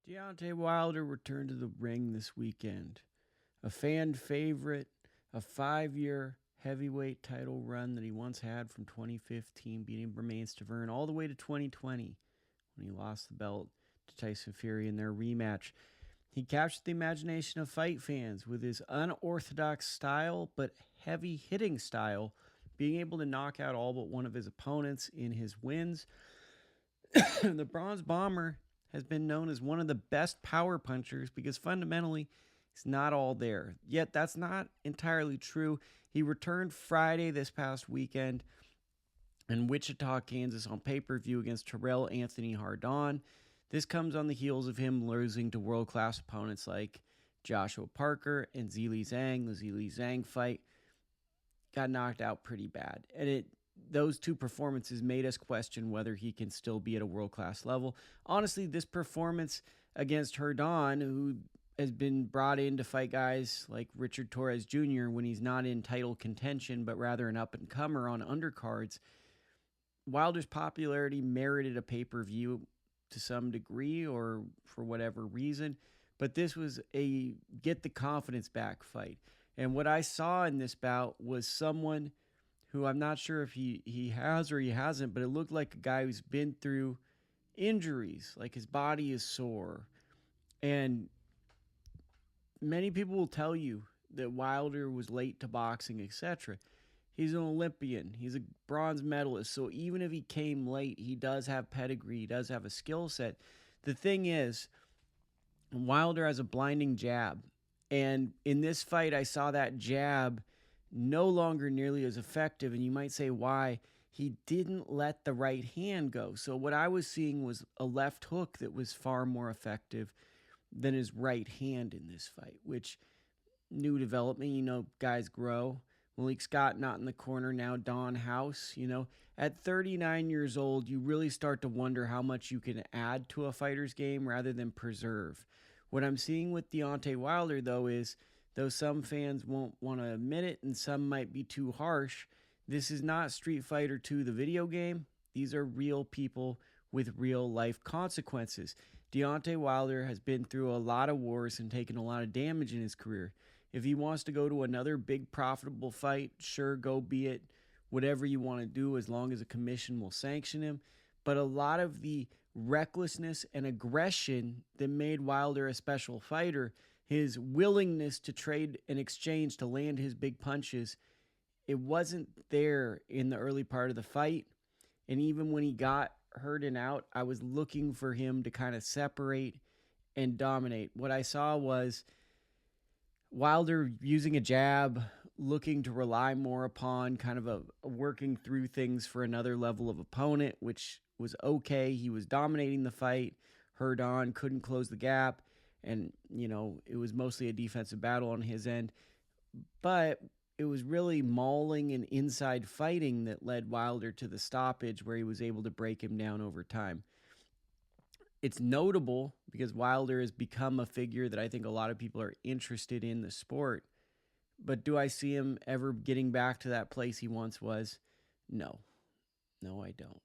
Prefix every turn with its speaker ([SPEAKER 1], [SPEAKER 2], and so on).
[SPEAKER 1] Deontay Wilder returned to the ring this weekend. A fan favorite, a 5-year heavyweight title run that he once had from 2015, beating Bermane Stavern all the way to 2020 when he lost the belt to Tyson Fury in their rematch. He captured the imagination of fight fans with his unorthodox style but heavy hitting style, being able to knock out all but one of his opponents in his wins. The Bronze Bomber has been known as one of the best power punchers because fundamentally he's not all there. Yet that's not entirely true. He returned Friday this past weekend in Wichita, Kansas on pay-per-view against Terrell Anthony Hardon. This comes on the heels of him losing to world-class opponents like Joshua Parker and Zhilei Zhang. The Zhilei Zhang fight got knocked out pretty bad. And those two performances made us question whether he can still be at a world-class level. Honestly, this performance against Hardon, who has been brought in to fight guys like Richard Torres Jr. when he's not in title contention, but rather an up-and-comer on undercards, Wilder's popularity merited a pay-per-view to some degree or for whatever reason, but this was a get the confidence back fight. And what I saw in this bout was someone who I'm not sure if he has or he hasn't, but it looked like a guy who's been through injuries, like his body is sore. And many people will tell you that Wilder was late to boxing, etc. He's an Olympian. He's a bronze medalist. So even if he came late, he does have pedigree. He does have a skill set. The thing is, Wilder has a blinding jab. And in this fight, I saw that jab no longer nearly as effective. And you might say, why? He didn't let the right hand go. So what I was seeing was a left hook that was far more effective than his right hand in this fight, which new development, guys grow. Malik Scott not in the corner now, Don House, at 39 years old, you really start to wonder how much you can add to a fighter's game rather than preserve. What I'm seeing with Deontay Wilder, though, is though some fans won't want to admit it and some might be too harsh, this is not Street Fighter 2, the video game. These are real people with real life consequences. Deontay Wilder has been through a lot of wars and taken a lot of damage in his career. If he wants to go to another big profitable fight, sure, go be it. Whatever you want to do, as long as a commission will sanction him. But a lot of the recklessness and aggression that made Wilder a special fighter, his willingness to trade and exchange to land his big punches, it wasn't there in the early part of the fight. And even when he got hurt and out, I was looking for him to kind of separate and dominate. What I saw was Wilder using a jab, looking to rely more upon kind of a working through things for another level of opponent, which was okay. He was dominating the fight. Hardon couldn't close the gap. And, it was mostly a defensive battle on his end. But it was really mauling and inside fighting that led Wilder to the stoppage where he was able to break him down over time. It's notable because Wilder has become a figure that I think a lot of people are interested in the sport. But do I see him ever getting back to that place he once was? No. No, I don't.